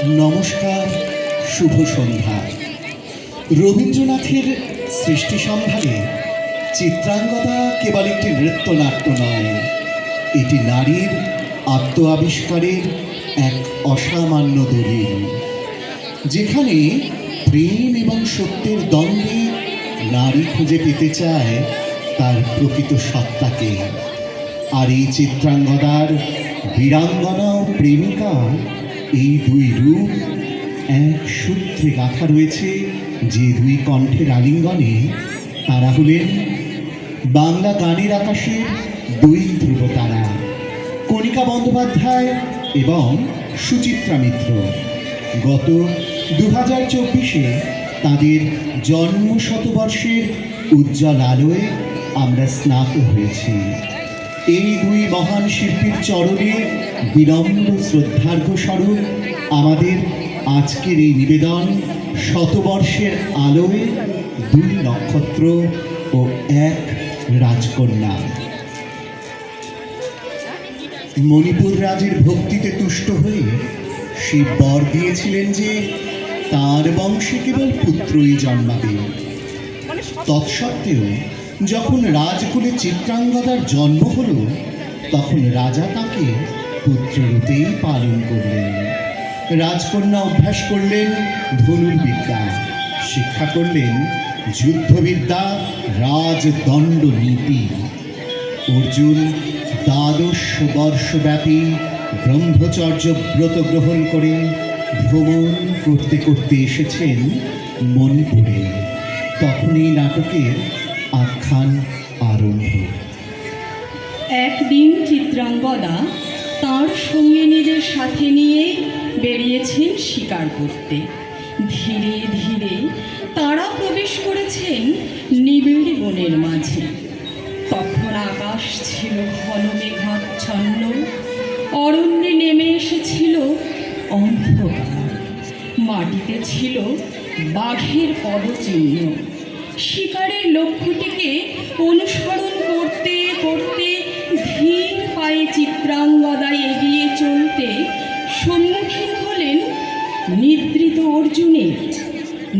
নমস্কার, শুভ সন্ধ্যা। রবীন্দ্রনাথের সৃষ্টি সম্ভারে চিত্রাঙ্গদা কেবল একটি নৃত্যনাট্য নয়, এটি নারীর আত্ম আবিষ্কারের এক অসামান্য দলিল, যেখানে প্রেম এবং সত্যের দ্বন্দ্বে নারী খুঁজে পেতে চায় তার প্রকৃত সত্তাকে। আর এই চিত্রাঙ্গদার বীরাঙ্গনা ও প্রেমিকা, এই দুই রূপ এক সূত্রে গাঁথা রয়েছে যে দুই কণ্ঠের আলিঙ্গনে। তারা হলেন বাংলা গানের আকাশের দুই ধ্রুবতারা, কণিকা বন্দ্যোপাধ্যায় এবং সুচিত্রা মিত্র। গত 2024-এ তাদের জন্ম শতবর্ষের উজ্জ্বল আলোয় আমরা স্নাত হয়েছি। এই দুই মহান শিল্পীর চরণে বিনম্র শ্রদ্ধার্ঘ্য স্বরূপ আমাদের আজকের এই নিবেদন শতবর্ষের আলোয় দুই নক্ষত্র ও এক রাজকন্যা। মণিপুর রাজের ভক্তিতে তুষ্ট হয়ে শিব বর দিয়েছিলেন যে তার বংশে কেবল পুত্রই জন্মাবে। তৎসত্ত্বেও যখন রাজকুলে চিত্রাঙ্গদার জন্ম হল, তখন রাজা তাকে পুত্ররূপেই পালন করলেন। রাজকন্যা অভ্যাস করলেন ধনুর্বিদ্যা, শিক্ষা করলেন যুদ্ধবিদ্যা, রাজদণ্ড নীতি। অর্জুন 12 বর্ষব্যাপী ব্রহ্মচর্য ব্রত গ্রহণ করে ভ্রমণ করতে করতে এসেছেন মণিপুরে। তখন এই নাটকের আখ্যান আরম্ভ। একদিন চিত্রাঙ্গদা তাঁর সঙ্গে নিজের সাথে নিয়ে বেরিয়েছেন শিকার করতে। ধীরে ধীরে তারা প্রবেশ করেছেন নিবিড় বনের মাঝে। তখন আকাশ ছিল ঘন মেঘাচ্ছন্ন, অরণ্যে নেমে এসেছিল অন্ধকার। মাটিতে ছিল বাঘের পদচিহ্ন। শিকারের লক্ষ্যটিকে অনুসরণ করতে করতে ধীর পায়ে চিত্রাঙ্গদা এগিয়ে চলতে সম্মুখীন হলেন নিদ্রিত অর্জুনের।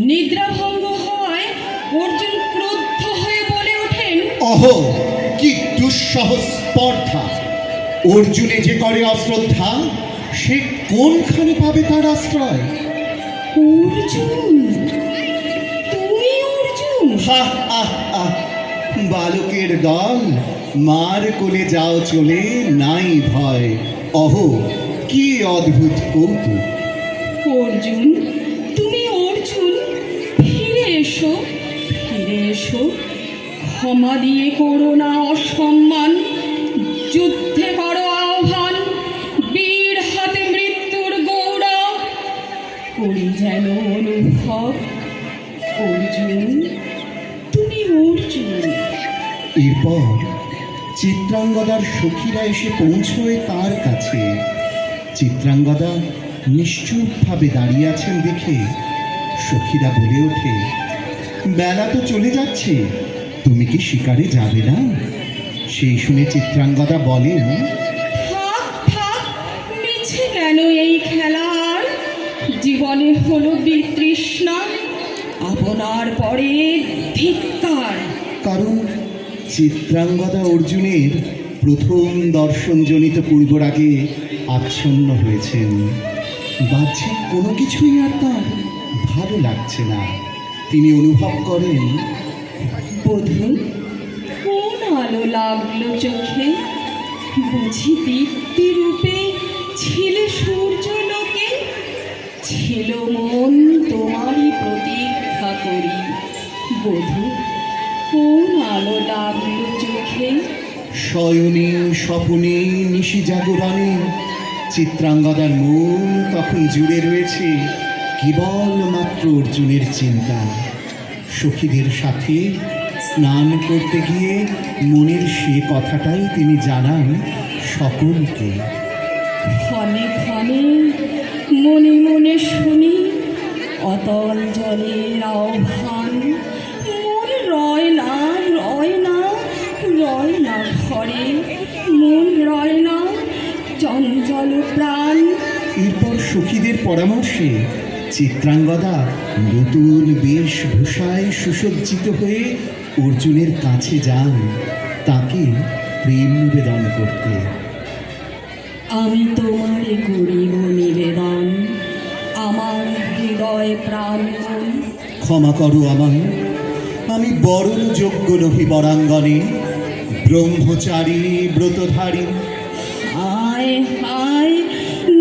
নিদ্রাভঙ্গ হওয়ায় অর্জুন ক্রুদ্ধ হয়ে বলে ওঠেন, অহো, কি দুঃসহ স্পর্ধা! অর্জুনে যে করে অশ্রদ্ধা, সে কোনখানে পাবে তার আশ্রয়? অর্জুন, তুমি অর্জুন? হা আহ আহ, বালকের দল, মার কোলে যাও চলে, নাই ভয়। অহো, কি অদ্ভুত কৌতুক! অর্জুন, তুমি অর্জুন? ফিরে এসো, ফিরে এসো। ক্ষমা দিয়ে করো না অসম্মান, যুদ্ধে করো আহ্বান। বীর হাতে মৃত্যুর গৌরব করি যেন অনুভব। অর্জুন, তুমি অর্জুন। এরপর চিত্রাঙ্গদার সখীরা এসে পৌঁছয় তার কাছে। চিত্রাঙ্গদা নিশ্চুপভাবে দাঁড়িয়ে আছেন দেখে সখীরা বলে ওঠে, বেলা তো চলে যাচ্ছে, তুমি কি শিকারে যাবে না? সেই শুনে চিত্রাঙ্গদা বলেন, থাক থাক, মিছে কেন এই খেলার? জীবনে হলো বিতৃষ্ণা, আপনার পরে ধিক্কার। কারণ চিত্রাঙ্গদা অর্জুনের প্রথম দর্শনজনিত পূর্বরাগে আচ্ছন্ন হয়েছেন। বাহ্যিক কোনো কিছুই আর তার ভালো লাগছে না। তিনি অনুভব করেন, বধূ, কোন আলো লাগলো চোখে? বুঝি দীপ্তি রূপে ছিলে সূর্য লোকে? ছিল মন তোমারই প্রতীক্ষা করি। বধূ, কোন আলো লাগলো চোখে? শয়নে স্বপনে নিশি জাগরণে চিত্রাঙ্গদার মন তখন জুড়ে রয়েছে কেবলমাত্র অর্জুনের চিন্তা। সখীদের সাথে স্নান করতে গিয়ে মনের সে কথাটাই তিনি জানান সকলকে। ক্ষণে ক্ষণে মনে মনে শুনি অতল জলের আহ্বান। মন রয় না, রয় না, রয় না ঘরে। মন রয় না, চঞ্চল প্রাণ। এরপর সখীদের পরামর্শে চিত্রাঙ্গদা নতুন বেশভূষায় সুসজ্জিত হয়ে অর্জুনের কাছে যান তাকে প্রেম নিবেদন করতে। আমি তোমারে করিব নিবেদন, আমার হৃদয় প্রাণ মন। ক্ষমা করো আমায়, আমি বরণ যোগ্য নহি বরাঙ্গনে, ব্রহ্মচারী ব্রতধারী। হায় হায়,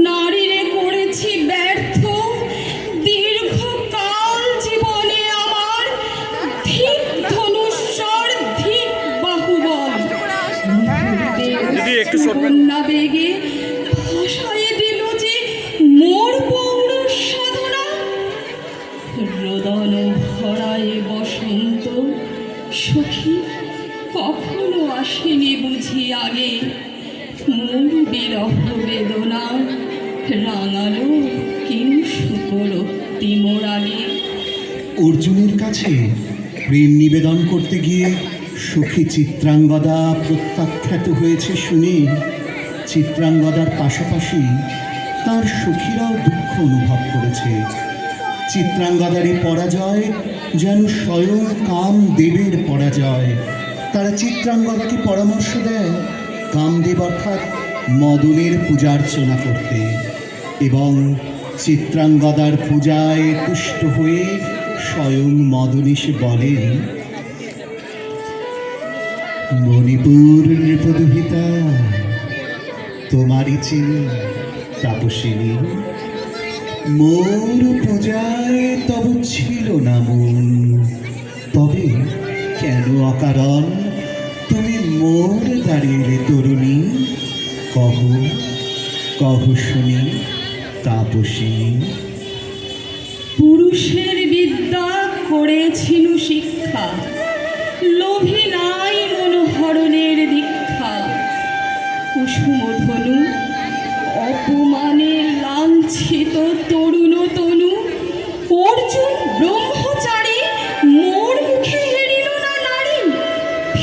নারীরে করেছি ব্যর্থ, দীর্ঘকাল জীবনে আমার ঠিক ধনুস্বর, ঠিক বাহুবল। কন্যা বেগে ভাষায় দিল যে মোর পৌরুষ সাধনা। রোদন ভরায় বসন্ত, সখী কখনো আসেনি বুঝি আগে। মোর বিরহ বেদনা রাঙালো কিংসুক রক্তি মোর আগে। অর্জুনের কাছে প্রেম নিবেদন করতে গিয়ে সখী চিত্রাঙ্গদা প্রত্যাখ্যাত হয়েছে শুনে চিত্রাঙ্গদার পাশাপাশি তার সখীরাও দুঃখ অনুভব করেছে। চিত্রাঙ্গদার এই পরাজয় যেন স্বয়ং কামদেবের পরাজয়। তারা চিত্রাঙ্গদাকে পরামর্শ দেয় কামদেব অর্থাৎ মদনের পূজার্চনা করতে, এবং চিত্রাঙ্গদার পূজায় তুষ্ট হয়ে স্বয়ং মদন এসে বলেন, মণিপুর নৃপদুহিতা তোমারই চিনি তাপসিনী, মোর পূজায় তব ছিল না মন, তবে কেন অকারণ তুমি মোর দাঁড়িয়ে তরুণী, কহ কহ শুনি তাপসিনী। পুরুষের বিদ্যা করেছিল শিক্ষা, লোভী নাই মনোহরণের দীক্ষা। কুসুমধনু অপমানে লাঞ্ছিত তরুণ তনু, অর্জুন ব্রহ্মচারী মোর মুখে হেরিল না নারী।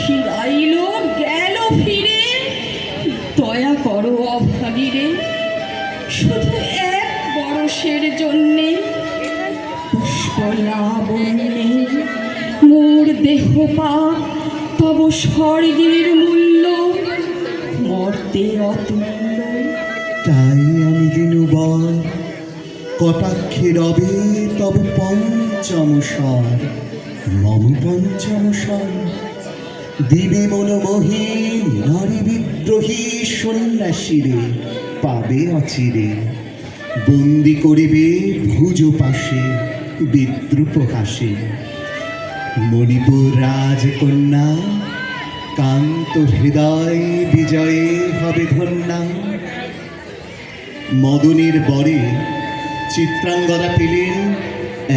ফিরাইল গেল ফিরে, দয়া করো অভাগীরে। শুধু এক বরষের জন্যে পুষ্প লাবণ্যে মোর দেহ পাক তব স্বর্গের মূল্য, মর্তে অতুল্য। তাই আমি দিনবর কটাক্ষে রবে তব পঞ্চম স্বর, মম পঞ্চম স্বর। দিবে মনোমোহী নারী বিদ্রোহী সন্ন্যাসীরে পাবে অচিরে, বন্দি করিবে ভুজ পাশে বিদ্রুপ হাসে। মণিপুর রাজকন্যা কান্ত হৃদয় বিজয়ে হবে ধন্যা। মদনের বরে চিত্রাঙ্গদা পেলেন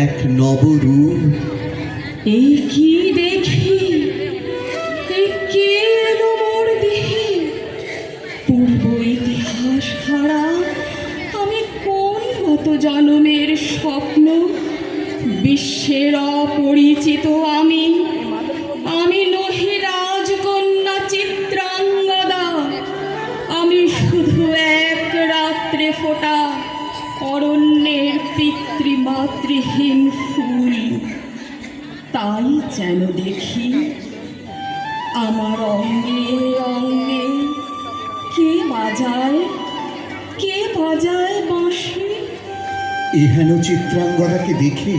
এক নবরূপ। এই কি দেখি, এ কে এলো মোর দেহে? পূর্ব ইতিহাস হারা আমি কোন গত জন্মের স্বপ্ন? বিশ্বের অপরিচিত আমি, আমি নহি রাজকন্যা চিত্রাঙ্গদা। আমি শুধু এক রাত্রে ফোটা অরণ্যের পিতৃমাতৃহীন ফুল। তাই যেন দেখি আমার অঙ্গে অঙ্গে কে বাজায়, কে বাজায় বাঁশি। এহেন চিত্রাঙ্গদাকে দেখে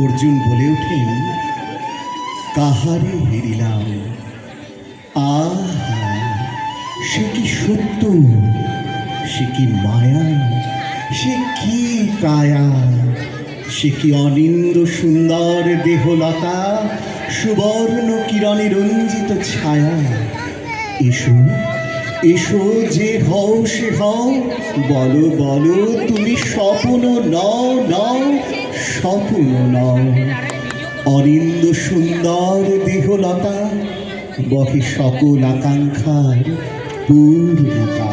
অর্জুন বলে ওঠেন, কাহারে হেরিলাম, আহা সে কি সত্য, সে কি মায়া, সে কি কায়া, সে কি অনিন্দ সুন্দর দেহলতা, সুবর্ণ কিরণে রঞ্জিত ছায়া। এসো এসো যে হও সে হও, বলো বলো তুমি স্বপ্ন নও নও, স্বপ্ন নও। অনিন্দ সুন্দর দেহলতা বহে সকল আকাঙ্ক্ষার পূর্ণতা।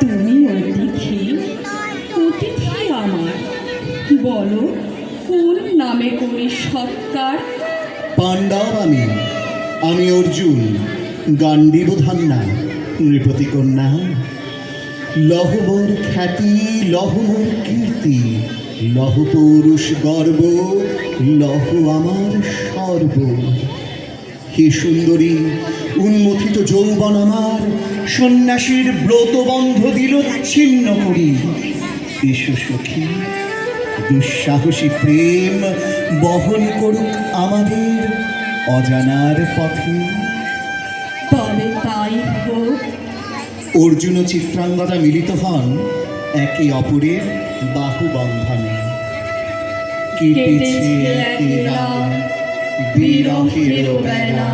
তুমি অতিথি, অতিথি আমার, বলো কোন নামে করি সৎকার? পাণ্ডব আমি অর্জুন, গান্ডীব ধান্না নৃপতি কন্যা। লহ মোর খ্যাতি, লহ মোর কীর্তি, লহ পৌরুষ গর্ব, লহ আমার সর্ব। হে সুন্দরী, উন্মথিত যৌবন আমার সন্ন্যাসীর ব্রতবন্ধ দিল ছিন্ন করি। এসো সখী, দুঃসাহসী প্রেম বহন করুক আমাদের অজানার পথে। তবে তাই হোক। অর্জুন ও চিত্রাঙ্গদা মিলিত হন একে অপরের বাহুবন্ধনে। কেটেছে একেলা বিরহের বেলা,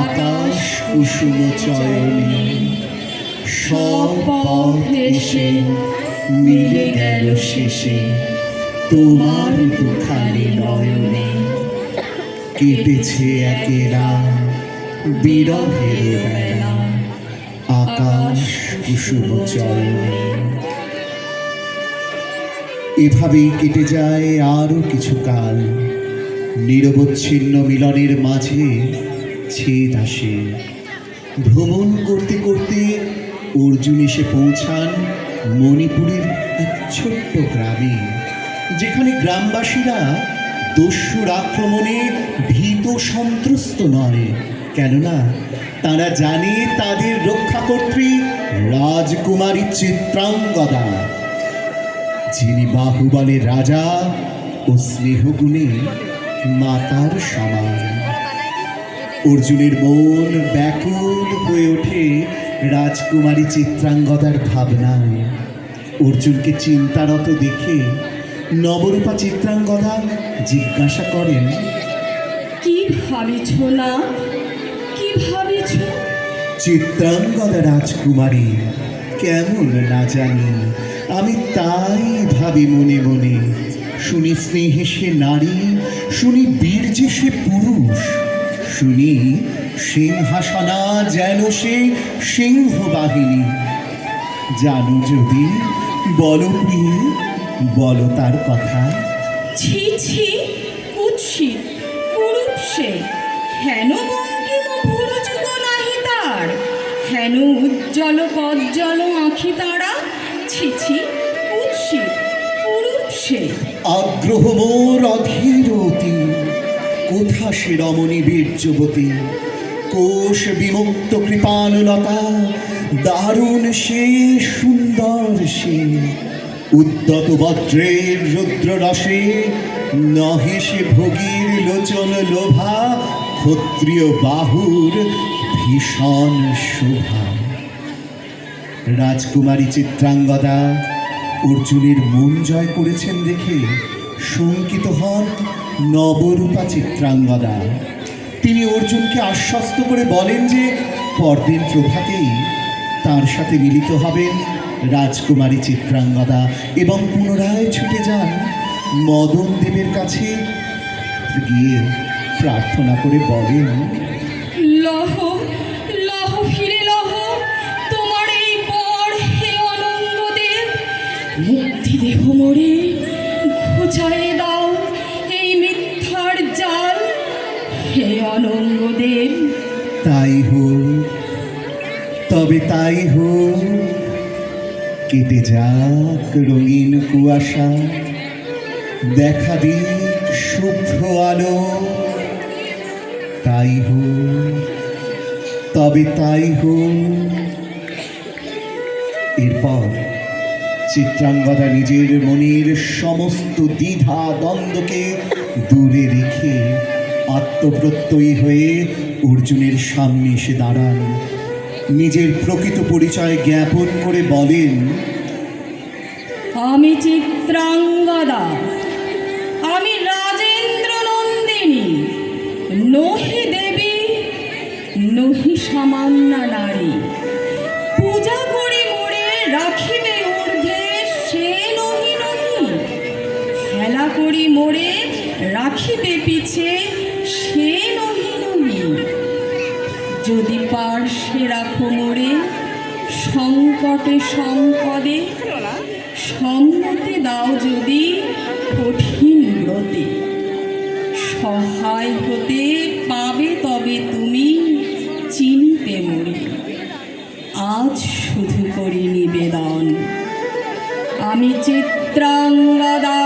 আকাশ কুসুম চয়নে, সব পথ এসে মিলে গেল শেষে তোমার দুখানি নয়নে। কেটেছে একেলা বিরহের বেলা, আকাশ কুসুম চয়নে। এভাবেই কেটে যায় আরো কিছু কাল। নিরবচ্ছিন্ন মিলনের মাঝে ছেদ আসে। ভ্রমণ করতে করতে অর্জুন এসে পৌঁছান মণিপুরের এক ছোট্ট গ্রামে, যেখানে গ্রামবাসীরা দস্যুর আক্রমণে ভীত সন্ত্রস্ত নয়, কেননা তারা জানে তাদের রক্ষাকর্ত্রী রাজকুমারী চিত্রাঙ্গদা, যিনি বাহুবলের রাজা ও স্নেহগুণে মাতার সমান। অর্জুনের মন ব্যাকুল হয়ে ওঠে রাজকুমারী চিত্রাঙ্গদার ভাবনায়। অর্জুনকে চিন্তারত দেখে নবরূপা চিত্রাঙ্গদা জিজ্ঞাসা করেন, কি ভাবিছ না, কি ভাবিছ? চিত্রাঙ্গদা রাজকুমারী, কেমন না জানি, আমি তাই ভাবি মনে মনে। শুনি স্নেহে সে নারী, শুনি বীর্যে সে পুরুষ, শুনি সিংহাসনা যেন সে সিংহ বাহিনী। জানো যদি, বলো প্রিয়ে, বলো তার কথা। ছি ছি, কুৎসিত কুরূপ সে, হেন বঙ্কিম ভুরুযুগ নাহি তার, হেন উজ্জ্বল কজ্জ্বল আঁখি তারা। ছি ছি, কুৎসিত কুরূপ সে। আগ্রহ মোর অধীর অতি, কোথা সে রমণী বীর্যবতী। কোষ বিমুক্ত কৃপালুলতা, দারুণ সে, সুন্দর সে। উদ্যত বজ্রের রুদ্র রসে, নহে সে ভোগীর লোচন লোভা। ক্ষত্রিয় বাহুর ভীষণ শোভা। রাজকুমারী চিত্রাঙ্গদা অর্জুনের মন জয় করেছেন দেখে শঙ্কিত হন নবরূপা চিত্রাঙ্গদা। তিনি অর্জুনকে আশ্বস্ত করে বলেন যে পরদিন প্রভাতেই তার সাথে মিলিত হবেন রাজকুমারী চিত্রাঙ্গদা এবং পুনরায় ছুটে যান মদন দেবের কাছে। গিয়ে প্রার্থনা করে বলেন, লহ লহ ফিরে লহ, তোমার এই পর হে অনঙ্গদেব। মুক্তি দেহ মোরে, ঘুচায়ে দাও এই মিথ্যার জাল, হে অনঙ্গদেব। তাই হোক, তবে তাই হোক। কেটে যাক রঙিন কুয়াশা, দেখা দিক শুভ্র আলো। তাই হোক, তবে তাই হোক। এরপর চিত্রাঙ্গদা নিজের মনের সমস্ত দ্বিধা দ্বন্দ্বকে দূরে রেখে আত্মপ্রত্যয়ী হয়ে অর্জুনের সামনে এসে দাঁড়ান। নিজের প্রকৃত পরিচয় জ্ঞাপন করে বলেন, আমি চিত্রাঙ্গদা, আমি রাজেন্দ্র নন্দিনী, নহি দেবী নহি সামান্য নারী। পূজা করি মোরে রাখিবে ঊর্ধ্বে, সে নহি নহি। খেলা করি মোরে রাখিবে পিছে, সে নহি নহি। যদি পার্শ্বে রাখো মোরে সংকটে সংকদে, সম্মতি দাও যদি কঠিন ব্রতে। সহায় হতে পাবে তবে তুমি চিনিতে মোরে, আজ শুধু করি নিবেদন। আমি চিত্রাঙ্গদা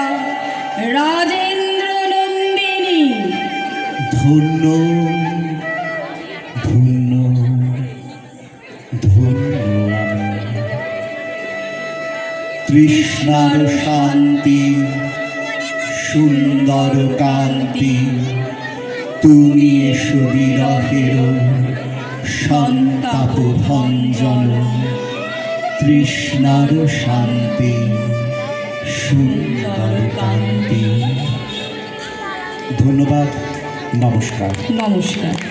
রাজেন্দ্র নন্দিনী। ধন্য ধন্য ধন্য তৃষ্ণার শান্তি সুন্দর কান্তি, তুমি এসো বিরহের সন্তাপ ভঞ্জন। তৃষ্ণার শান্তি সুন্দর কান্তি। ধন্যবাদ, নমস্কার। নমস্কার।